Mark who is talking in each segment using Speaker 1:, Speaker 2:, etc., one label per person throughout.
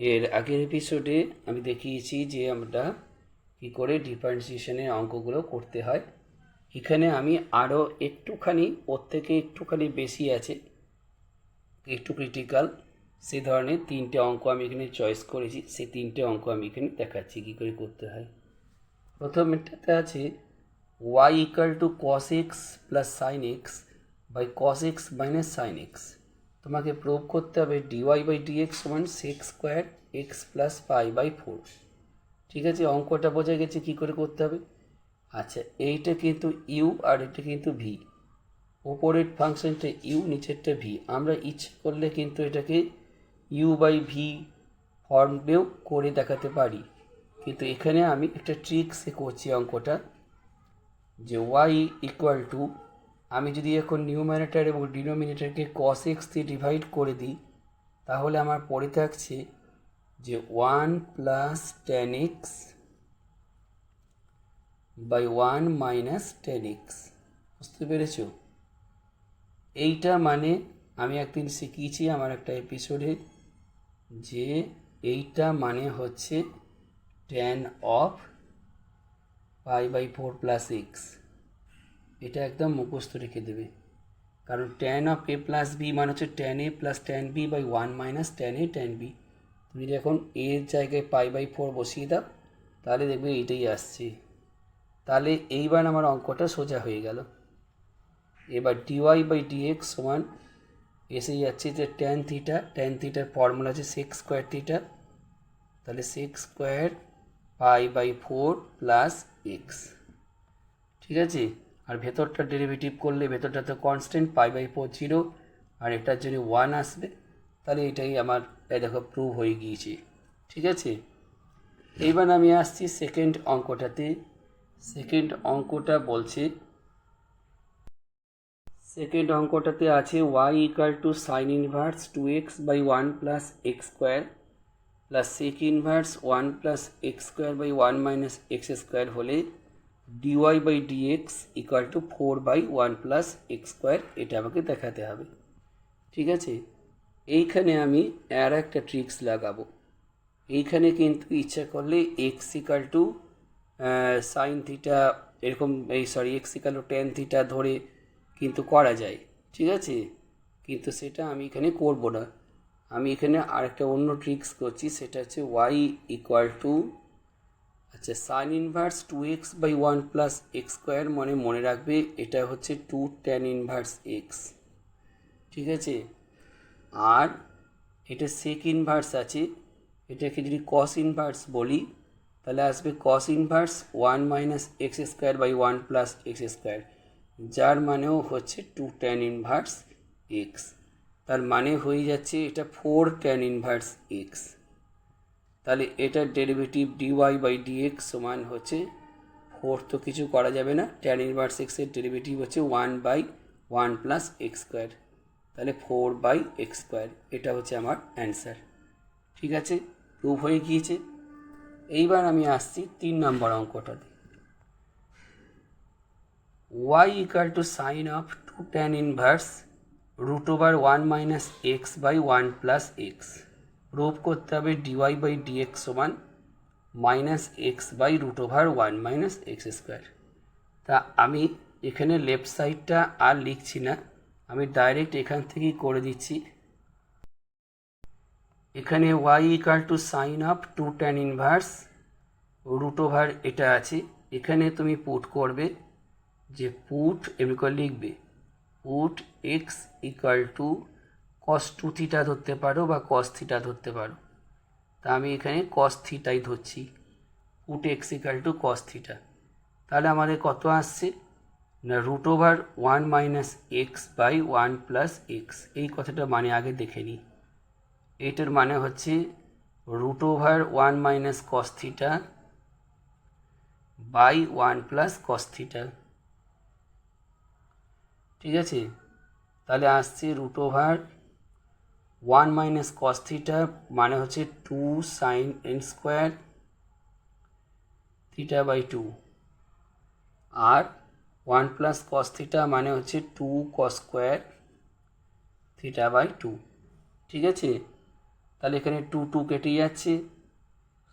Speaker 1: এর আগের এপিসোডে আমি দেখিয়েছি যে আমরা কী করে ডিফারেন্সিয়েশনের অঙ্কগুলো করতে হয়। এখানে আমি আরও একটুখানি ওর থেকে একটুখানি বেশি আছে, একটু ক্রিটিক্যাল, সে ধরনের তিনটে অঙ্ক আমি এখানে চয়েস করেছি। সেই তিনটে অঙ্ক আমি এখানে দেখাচ্ছি কী করে করতে হয়। প্রথমটাতে আছে y equal to cos x plus sine x by cos x minus sine x. তোমাকে প্রুভ করতে হবে ডিওয়াই বাই ডিএক্স সমান sec square x plus pi by four. ঠিক আছে, অঙ্কটা বোঝা গেছে কী করে করতে হবে। আচ্ছা, এইটা কিন্তু ইউ আর এটা কিন্তু ভি। ওপরের ফাংশনটা ইউ, নিচেরটা ভি। আমরা ইচ্ছে করলে কিন্তু এটাকে ইউ বাই ভি ফর্মেও করে দেখাতে পারি, কিন্তু এখানে আমি একটা ট্রিক্সে করছি অঙ্কটা, যে ওয়াই ইকুয়াল টু, আমি যদি এখন নিউমারেটর এবং ডিনোমিনেটরকে কস এক্স দিয়ে ডিভাইড করে দিই, তাহলে আমার পড়ে থাকছে যে one plus tan x by one minus tan x. বুঝতে পেরেছ? এইটা মানে আমি একদিন শিখিয়েছি আমার একটা এপিসোডে, যে এইটা মানে হচ্ছে tan of pi by four plus x. এটা একদম মুখস্থ রেখে দেবে, কারণ tan of A plus B মানে হচ্ছে tan A plus tan B by one minus tan A tan B. তুমি যদি এখন এর জায়গায় পাই বাই ফোর বসিয়ে দাও, তাহলে দেখবে এইটাই আসছে। তাহলে এইবার আমার অঙ্কটা সোজা হয়ে গেল। এবার ডিওয়াই বাই ডিএক্স সমান এসে যাচ্ছে যে ট্যান থিটা, ট্যান থিটার ফর্মুলা আছে সেক্স স্কোয়ার থিটা, তাহলে sec square pi by four plus x. ঠিক আছে, আর ভেতরটা ডেরিভেটিভ করলে ভেতরটা তো constant pi by four zero, আর এটার জন্য ওয়ান আসবে। তাহলে এটাই আমার দেখো প্রুভ হয়ে গিয়েছে। ঠিক আছে, এইবার আমি আসছি সেকেন্ড অঙ্কটাতে। সেকেন্ড অঙ্কটা বলছে, সেকেন্ড অঙ্কটাতে আছে y equal to sine inverse two x by one plus x square plus sec inverse one plus x square by one minus x square হলে dy by dx equal to four by one plus x square. এটা আমাকে দেখাতে হবে। ঠিক আছে, এইখানে আমি আর একটা ট্রিক্স লাগাবো। এইখানে কিন্তু ইচ্ছা করলে x equal to sine theta এরকম, x equal to tan theta ধরে কিন্তু করা যায়। ঠিক আছে, কিন্তু সেটা আমি এখানে করব না। আমি এখানে আরেকটা অন্য ট্রিক্স করছি, সেটা হচ্ছে ওয়াই ইকুয়াল টু, আচ্ছা, sine inverse two x by one plus x square মানে মনে রাখবে এটা হচ্ছে টু ট্যান ইনভার্স এক্স। ঠিক আছে, আর এটা সেক ইনভার্স আছে, এটাকে যদি কস ইনভার্স বলি তাহলে আসবে cos inverse one minus x square by one plus x square, যার মানেও হচ্ছে টু ট্যান ইনভার্স এক্স। তার মানে হয়ে যাচ্ছে এটা ফোর ট্যান ইনভার্স এক্স। তাহলে এটার ডেরিভেটিভ ডিওয়াই বাই ডিএক্স সমান হচ্ছে ফোর, তো কিছু করা যাবে না, ট্যান ইনভার্স এক্সের ডেরিভেটিভ হচ্ছে one by one plus x square, তাহলে ফোর বাই এক্স স্কোয়ার। এটা হচ্ছে আমার অ্যান্সার। ঠিক আছে, প্রুভ হয়ে গিয়েছে। এইবার আমি আসছি তিন নম্বর অঙ্কটাতে। Y equal to sine of two tan inverse root over one minus x by one plus x. Prove করতে হবে ডিওয়াই বাই ডিএক্স সমান minus x by root over one minus x square. তা আমি এখানে লেফট সাইডটা আর লিখছি না, আমি ডাইরেক্ট এখান থেকেই করে দিচ্ছি। এখানে y equal to sine of two tan inverse root over এটা আছে, এখানে তুমি পুট করবে, যে পুট এমনি করে লিখবে put x equal to cos two theta ধরতে পারো বা কস থিটা ধরতে পারো। তা আমি এখানে কস থিটাই ধরছি, put x equal to cos theta. তাহলে আমাদের কত আসছে না root over one minus x by one plus x. এই কথাটা মানে আগে দেখে নিই। এইটার মানে হচ্ছে root over one minus cos theta by one plus cos theta. ঠিক আছে, তাহলে আসছে root over one minus cos theta মানে হচ্ছে two sine N square theta by two, আর ওয়ান প্লাস কস থিটা মানে হচ্ছে two cos square theta by two. ঠিক আছে, তাহলে এখানে 2 কেটে যাচ্ছে,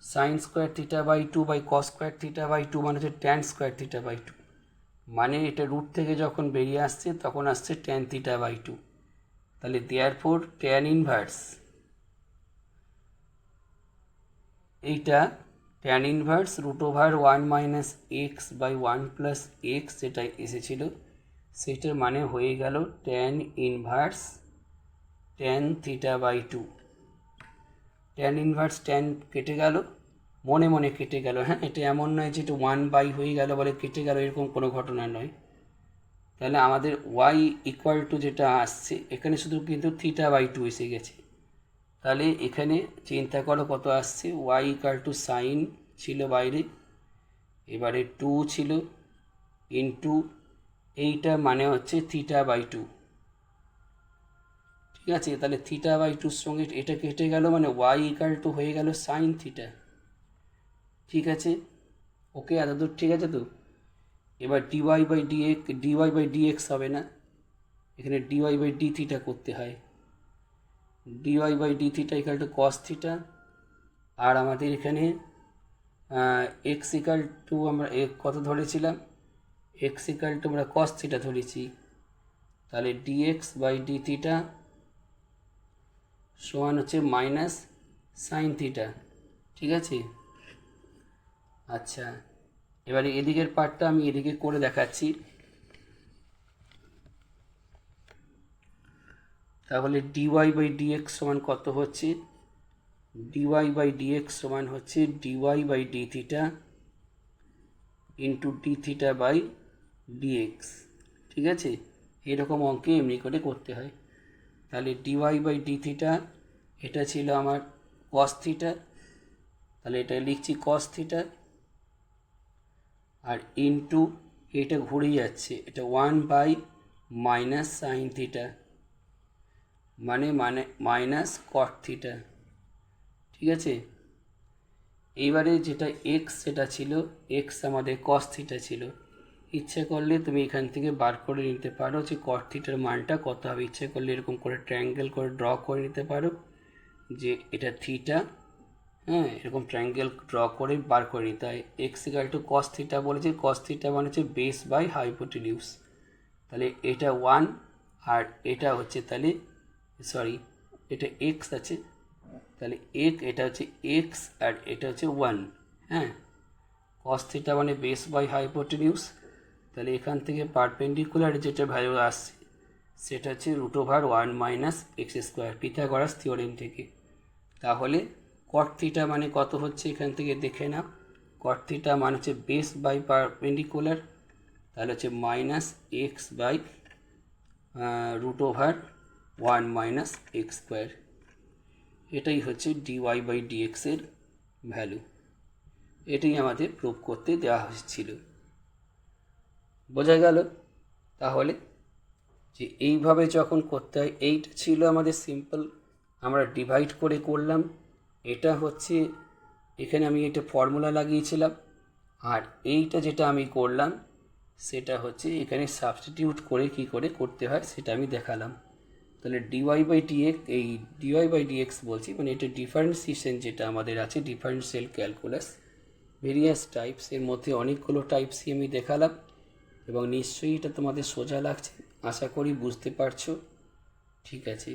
Speaker 1: sine square theta by 2 by cos square theta by 2 মানে হচ্ছে ট্যান স্কোয়ার থিটা বাই 2, মানে এটা রুট থেকে যখন বেরিয়ে আসছে তখন আসছে ট্যান থিটা বাই 2। তাহলে দেয়ারফোর ট্যান ইনভার্স, এইটা tan inverse root over 1 minus x by 1 plus x যেটা এসেছিল সেটার মানে হয়ে গেল tan inverse tan theta by 2। Tan inverse tan কেটে গেল, মনে মনে কেটে গেল, হ্যাঁ, এটা এমন নয় যে এটা 1 হয়ে গেল বলে কেটে গেল, এরকম কোনো ঘটনা নয়। তাহলে আমাদের ওয়াই ইকুয়াল টু যেটা আসছে এখানে শুধু কিন্তু থিটা বাই 2 এসে গেছে। তাহলে এখানে চিন্তা করো কত আসছে, ওয়াই ইকুয়াল টু সাইন ছিল বাইরে, এবারে 2 ছিল ইন্টু এইটা মানে হচ্ছে থিটা বাই 2, ঠিক আছে। তাহলে থিটা বাই 2-র সঙ্গে এটা কেটে গেল, মানে ওয়াই ইকুয়াল টু হয়ে গেল সাইন থিটা, ঠিক আছে। ওকে, এতদূর ঠিক আছে তো। এবার ডিওয়াই বাই ডিএক্স হবে না, এখানে ডিওয়াই বাই ডি থিটা করতে হয়। Dy by d theta equal to cos theta, আর আমাদের এখানে এক্স ইকুয়াল টু আমরা কত ধরেছিলাম, এক্স ইকুয়াল টু আমরা কস থিটা ধরেছি। তাহলে ডিএক্স বাই ডি থিটা সমান হচ্ছে মাইনাস সাইন থিটা, ঠিক আছে। আচ্ছা, এবারে এদিকের পার্টটা আমি এদিকে করে দেখাচ্ছি। তাহলে ডিওয়াই বাই ডিএক্স সমান কত হচ্ছে, ডিওয়াই বাই ডিএক্স সমান হচ্ছে dy by d theta into d theta by dx, ঠিক আছে। এরকম অঙ্কে এমনি করে করতে হয়। তাহলে ডিওয়াই বাই ডি থিটা এটা ছিল আমার কস থিটা, তাহলে এটা লিখছি কস থিটা, আর ইন্টু এটা ঘুরে যাচ্ছে, এটা 1 বাই মাইনাস সাইন থিটা মানে মাইনাস কট থিটা, ঠিক আছে। এইবারে যেটা এক্স সেটা ছিল, এক্স আমাদের কস থিটা ছিল, ইচ্ছে করলে তুমি এখান থেকে বার করে নিতে পারো যে কট থিটার মানটা কত হবে। ইচ্ছে করলে এরকম করে ট্রায়াঙ্গেল করে ড্র করে নিতে পারো যে এটা থিটা, হ্যাঁ, এরকম ট্রায়াঙ্গেল ড্র করে বার করে নিতে হয়। X equal to cos theta বলেছে, কস থিটা মানে হচ্ছে বেস বাই হাইপোটেনিউস, তাহলে এটা 1 আর এটা হচ্ছে তাহলে সরি এটা এক্স আছে, তাহলে এটা হচ্ছে এক্স আর এটা হচ্ছে 1, হ্যাঁ। কস থিটা মানে বেস বাই হাইপোটেনিউস, তাহলে এখান থেকে পারপেন্ডিকুলার যেটা ভ্যালু আসছে সেটা হচ্ছে root over 1 minus x square, Pythagoras theorem থেকে। তাহলে কট থিটা মানে কত হচ্ছে এখান থেকে দেখে নাও, কট থিটা মানে হচ্ছে বেস বাই পারপেন্ডিকুলার, তাহলে হচ্ছে minus x by root over 1 minus x square, এটাই হচ্ছে ডিওয়াই বাই ডিএক্সের ভ্যালু। এটাই আমাদের প্রুভ করতে দেওয়া হয়েছিল, বোঝা গেল। তাহলে যে এইভাবে যখন করতে হয়, এইটা ছিল আমাদের সিম্পল, আমরা ডিভাইড করে করলাম, এটা হচ্ছে এখানে আমি এটা ফর্মুলা লাগিয়েছিলাম, আর এইটা যেটা আমি করলাম সেটা হচ্ছে এখানে সাবস্টিটিউট করে কি করে করতে হয় সেটা আমি দেখালাম। তাহলে ডিওয়াই বাই ডিএক্স, এই ডিওয়াই বাই ডিএক্স বলছি মানে এটা ডিফারেন্সিয়েশন যেটা আমাদের আছে, ডিফারেন্সিয়াল ক্যালকুলাস ভেরিয়াস টাইপস, এর মধ্যে অনেকগুলো টাইপসই আমি দেখালাম, এবং নিশ্চয়ই এটা তোমাদের সোজা লাগছে, আশা করি বুঝতে পারছো, ঠিক আছে।